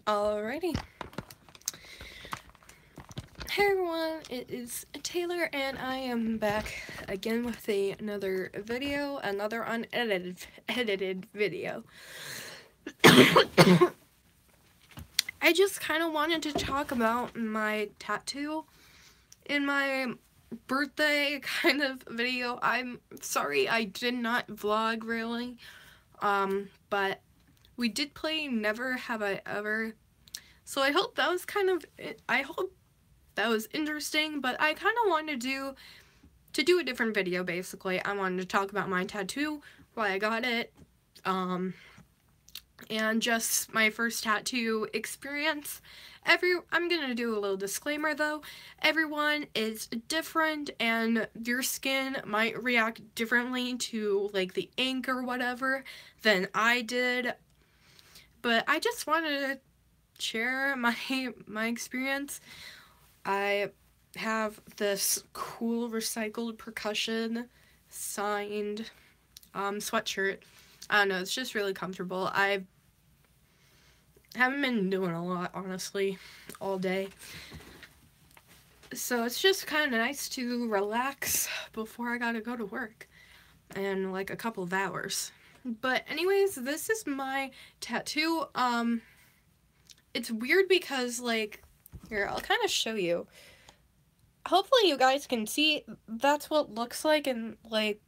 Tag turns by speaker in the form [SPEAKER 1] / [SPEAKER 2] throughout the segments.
[SPEAKER 1] Alrighty. Hey everyone, it is Taylor and I am back again with another video, another unedited video. I just kind of wanted to talk about my tattoo in my birthday kind of video. I'm sorry I did not vlog really, but we did play Never Have I Ever, so I hope that was that was interesting, but I kind of wanted to do a different video. Basically, I wanted to talk about my tattoo, why I got it, and just my first tattoo experience. I'm gonna do a little disclaimer though. Everyone is different, and your skin might react differently to like the ink or whatever than I did. But I just wanted to share my experience. I have this cool recycled percussion signed sweatshirt. I don't know, it's just really comfortable. I haven't been doing a lot, honestly, all day. So it's just kind of nice to relax before I gotta go to work in like a couple of hours. But anyways, this is my tattoo. It's weird because like, here, I'll kind of show you. Hopefully you guys can see. That's what it looks like, and like,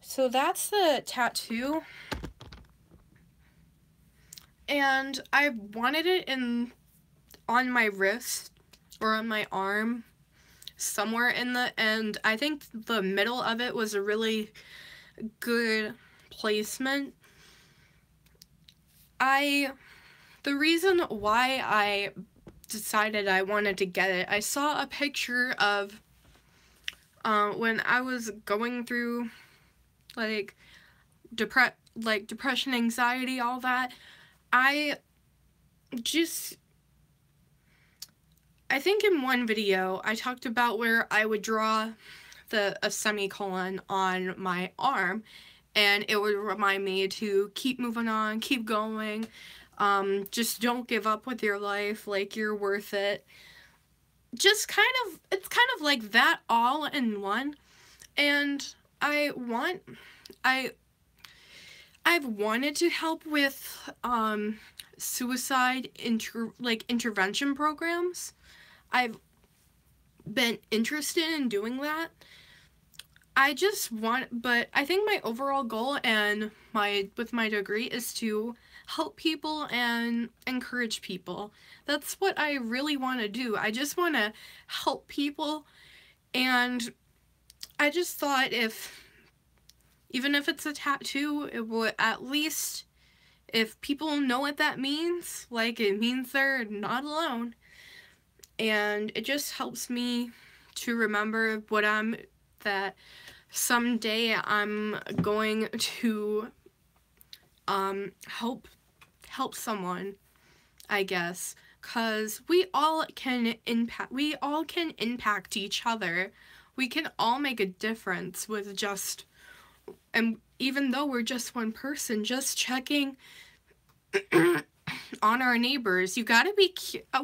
[SPEAKER 1] so that's the tattoo. And I wanted it on my wrist or on my arm, somewhere in the end. I think the middle of it was a really good placement. The reason why I decided I wanted to get it, I saw a picture of when I was going through like depression, anxiety, all that. I think in one video I talked about where I would draw a semicolon on my arm, and it would remind me to keep moving on, keep going. Just don't give up with your life, like you're worth it. Just it's kind of like that all in one. And I've wanted to help with suicide intervention programs. I've been interested in doing that. But I think my overall goal and with my degree is to help people and encourage people. That's what I really want to do. I just want to help people, and I just thought even if it's a tattoo, it would at least, if people know what that means, like it means they're not alone, and it just helps me to remember that someday I'm going to help someone, I guess, cause we all can impact each other. We can all make a difference with and even though we're just one person, just checking on our neighbors. You gotta be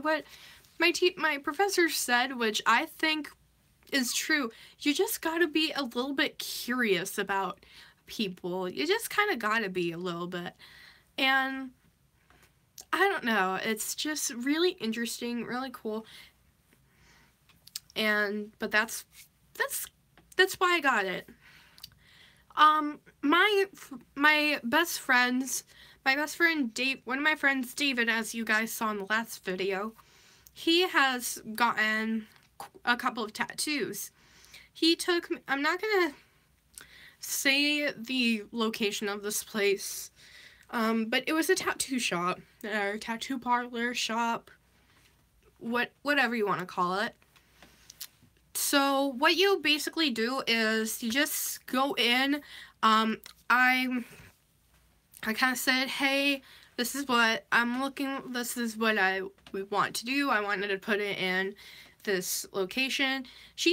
[SPEAKER 1] what my professor said, which I think is true. You just gotta be a little bit curious about people. You just kind of gotta be a little bit. And I don't know, it's just really interesting, really cool. But that's why I got it. My best friend Dave, one of my friends, David, as you guys saw in the last video, he has gotten a couple of tattoos. I'm not gonna say the location of this place, but it was a tattoo shop, or tattoo parlor shop, whatever you want to call it. So what you basically do is you just go in. I kind of said, hey, this is what this is what I would want to do. I wanted to put it in this location. So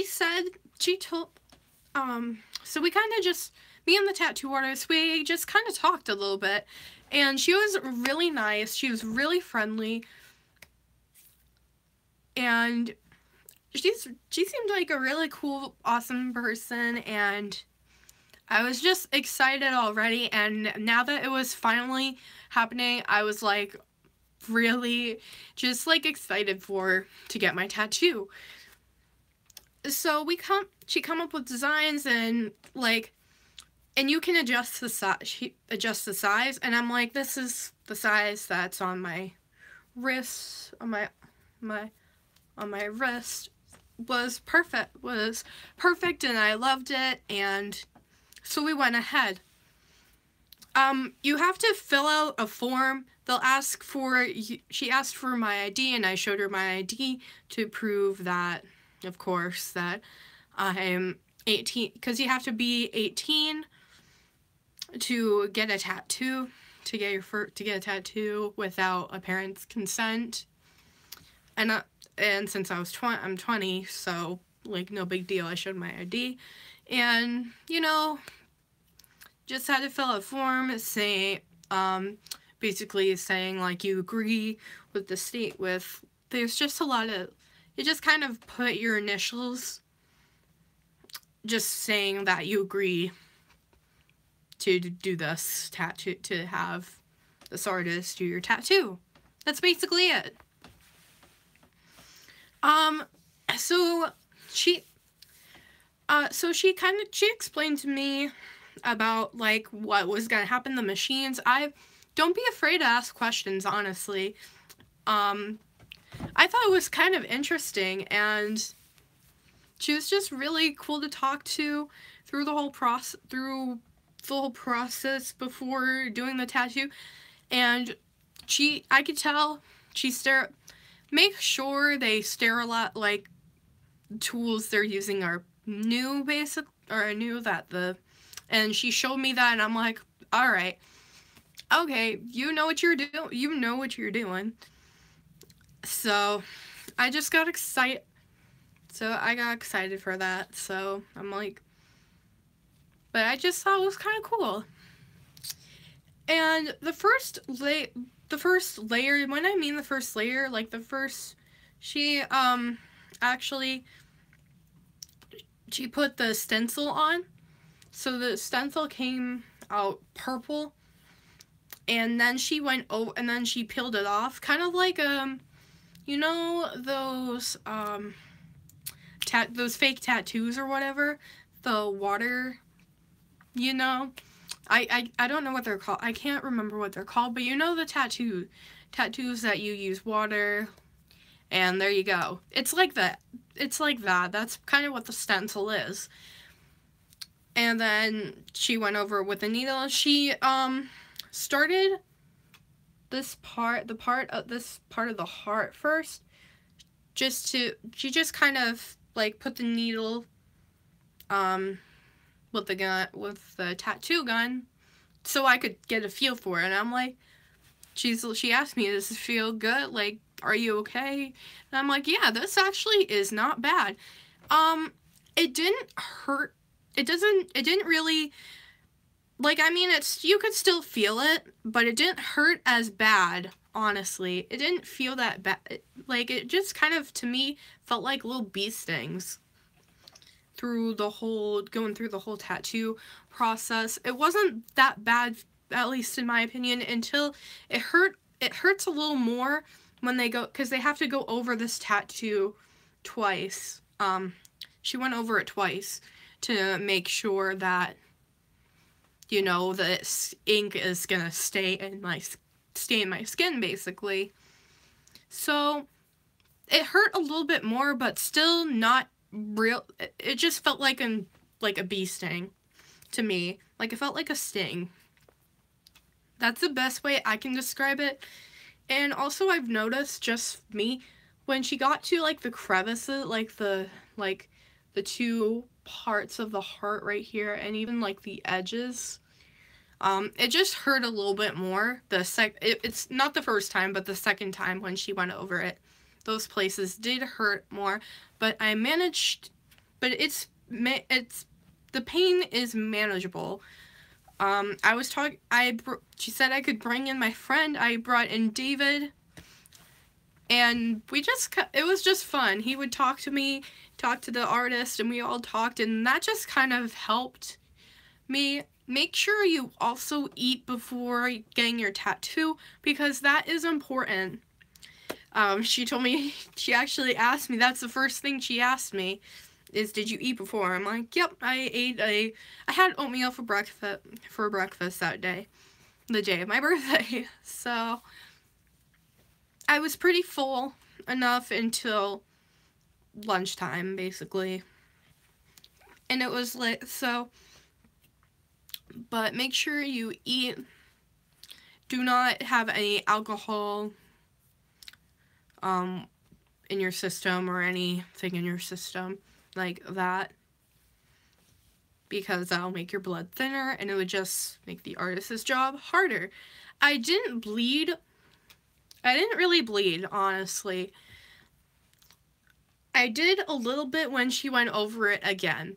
[SPEAKER 1] we kind of just me and the tattoo artist, we just kind of talked a little bit, and she was really nice. She was really friendly, and she seemed like a really cool, awesome person, and I was just excited already. And now that it was finally happening, I was like really just like excited to get my tattoo. So she come up with designs, and like, and you can adjust the size. She adjusts the size, and I'm like, this is the size that's on my wrist, on my wrist. Was perfect, and I loved it, and so we went ahead. You have to fill out a form. They'll ask for, she asked for my ID, and I showed her my ID to prove that, of course, that I'm 18, because you have to be 18 to get a tattoo, to get a tattoo without a parent's consent. And since I'm 20, so like no big deal. I showed my ID, and you know, just had to fill out a form saying, basically saying like you agree with the state with. There's just a lot of, you just kind of put your initials, just saying that you agree to do this tattoo, to have this artist do your tattoo. That's basically it. She explained to me about like what was gonna happen, the machines. Don't be afraid to ask questions, honestly. I thought it was kind of interesting, and she was just really cool to talk to through the whole process before doing the tattoo. And I could tell make sure they sterilize, like, tools they're using are new, and she showed me that, and I'm like, alright, okay, you know what you're doing, so I just got excited, for that, so I'm like, but I just thought it was kind of cool. And the first layer, when I mean the first layer, like she put the stencil on, so the stencil came out purple, and then she peeled it off, kind of like you know those those fake tattoos or whatever, the water, you know, I don't know what they're called. I can't remember what they're called, but you know the tattoos that you use water, and there you go. It's like that. That's kind of what the stencil is. And then she went over it with a needle. She started this part of the heart first. She just kind of like put the needle with the tattoo gun, so I could get a feel for it. And I'm like, she asked me, does this feel good? Like, are you okay? And I'm like, yeah, this actually is not bad. It didn't hurt. It didn't really, like, I mean, you could still feel it, but it didn't hurt as bad, honestly. It didn't feel that bad. Like, it just kind of, to me, felt like little bee stings going through the whole tattoo process. It wasn't that bad, at least in my opinion, until it hurts a little more when they go, because they have to go over this tattoo twice. She went over it twice to make sure that, you know, the ink is gonna stay in my skin, basically. So it hurt a little bit more, but still not real. It just felt like a bee sting to me. Like, it felt like a sting. That's the best way I can describe it. And also, I've noticed, just me, when she got to like the crevices, like the two parts of the heart right here, and even like the edges, it just hurt a little bit more. It's not the first time, but the second time when she went over it, those places did hurt more. But I managed, but it's the pain is manageable. She said I could bring in my friend. I brought in David, and it was just fun. He would talk to me, talk to the artist, and we all talked, and that just kind of helped me. Make sure you also eat before getting your tattoo, because that is important. She told me, she actually asked me, that's the first thing she asked me, is did you eat before? I'm like, yep, I had oatmeal for breakfast that day, the day of my birthday. So I was pretty full enough until lunchtime, basically. And it was lit, so, but make sure you eat. Do not have any alcohol in your system or anything in your system like that, because that'll make your blood thinner and it would just make the artist's job harder. I didn't really bleed, honestly. I did a little bit when she went over it again,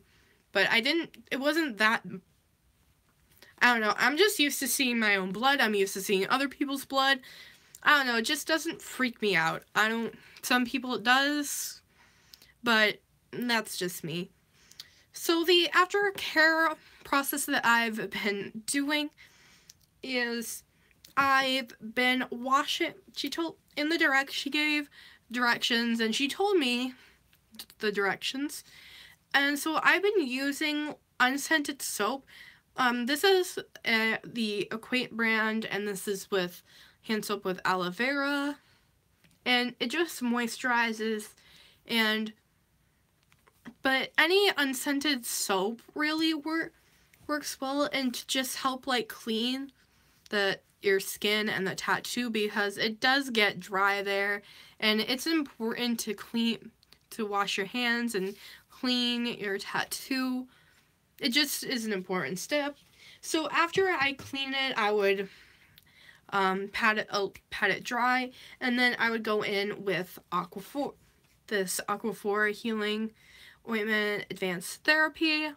[SPEAKER 1] but it wasn't that, I don't know, I'm just used to seeing my own blood. I'm used to seeing other people's blood. I don't know, it just doesn't freak me out. Some people it does, but that's just me. So the aftercare process that I've been doing is I've been washing, she gave directions, and she told me the directions, and so I've been using unscented soap. This is the Equate brand, and this is with hand soap with aloe vera, and it just moisturizes, but any unscented soap really works well, and to just help like clean your skin and the tattoo, because it does get dry there, and it's important to wash your hands and clean your tattoo. It just is an important step. So after I clean it, I would pat it dry, and then I would go in with this Aquaphor Healing Ointment Advanced Therapy,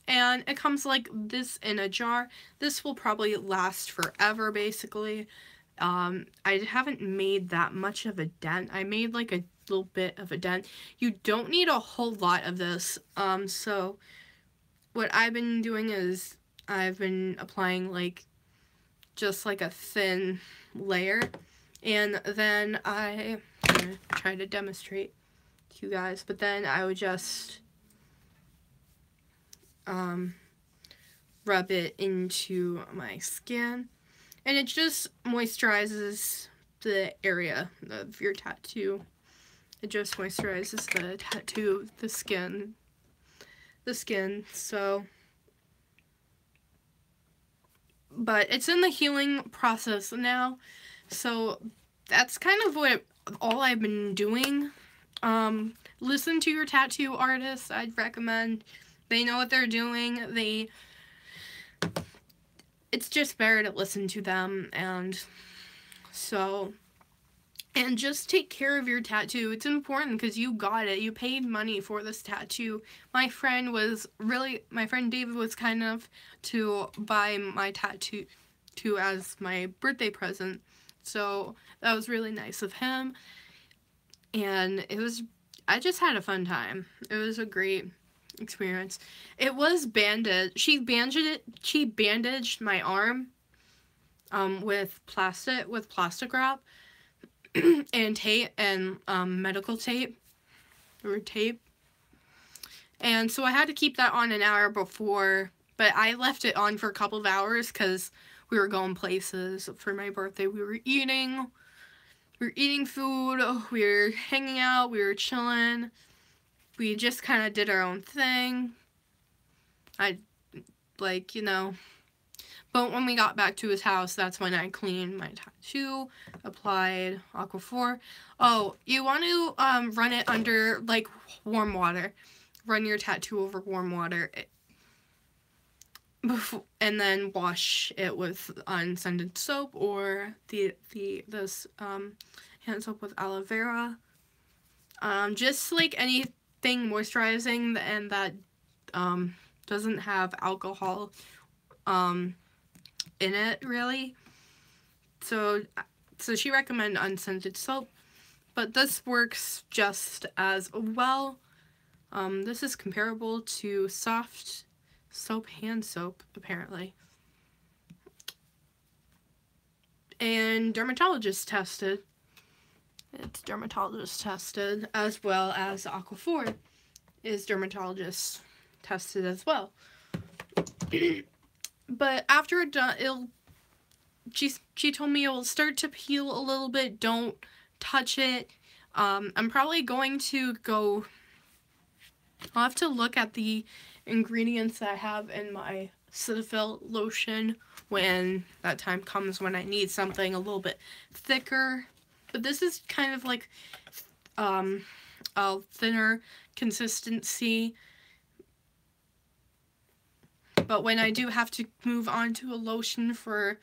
[SPEAKER 1] and it comes like this in a jar. This will probably last forever, basically. I haven't made that much of a dent. I made like a little bit of a dent. You don't need a whole lot of this. So what I've been doing is I've been applying like just like a thin layer, and then I'm gonna try to demonstrate to you guys, but then I would just rub it into my skin, and it just moisturizes the area of your tattoo. It just moisturizes the tattoo, the skin, so, but it's in the healing process now, so that's kind of all I've been doing. Listen to your tattoo artists, I'd recommend. They know what they're doing. It's just better to listen to them, and just take care of your tattoo. It's important because you got it. You paid money for this tattoo. My friend David was kind enough to buy my tattoo as my birthday present. So that was really nice of him. And I just had a fun time. It was a great experience. It was bandaged. She bandaged my arm with plastic wrap and tape and medical tape or tape. And so I had to keep that on an hour before, but I left it on for a couple of hours because we were going places for my birthday. We were eating food, we were hanging out, we were chilling. We just kind of did our own thing. But when we got back to his house, that's when I cleaned my tattoo, applied Aquaphor. Oh, you want to run it under like warm water. Run your tattoo over warm water, and then wash it with unscented soap or this hand soap with aloe vera. Just like anything moisturizing and that doesn't have alcohol in it, really. So she recommended unscented soap, but this works just as well. This is comparable to soft soap, hand soap, apparently. And dermatologist tested. It's dermatologist tested, as well as Aquaphor is dermatologist tested as well. But after it done, she told me it will start to peel a little bit. Don't touch it. I'm probably going to go, I'll have to look at the ingredients that I have in my Cetaphil lotion when that time comes, when I need something a little bit thicker. But this is kind of like a thinner consistency. But when I do have to move on to a lotion for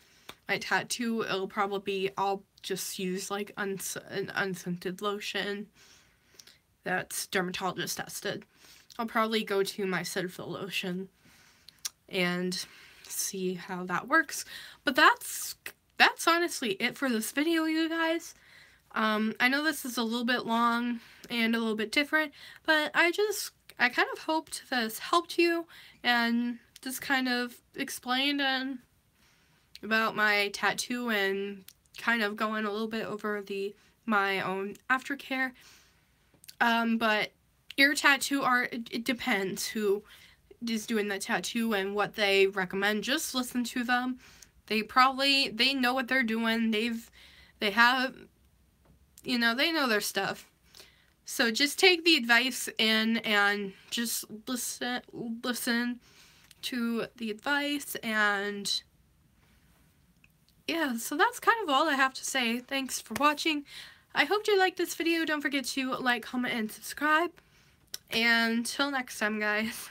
[SPEAKER 1] my tattoo, it'll probably be, I'll just use like an unscented lotion that's dermatologist tested. I'll probably go to my Cetaphil lotion and see how that works. But that's honestly it for this video, you guys. I know this is a little bit long and a little bit different, but I kind of hoped this helped you and just kind of explained about my tattoo and kind of going a little bit over my own aftercare. But your tattoo art, it depends who is doing the tattoo and what they recommend. Just listen to them. They know what they're doing. They have, you know, they know their stuff. So just take the advice in and just listen to the advice. And yeah, so that's kind of all I have to say. Thanks for watching. I hope you liked this video. Don't forget to like, comment, and subscribe. And until next time, guys.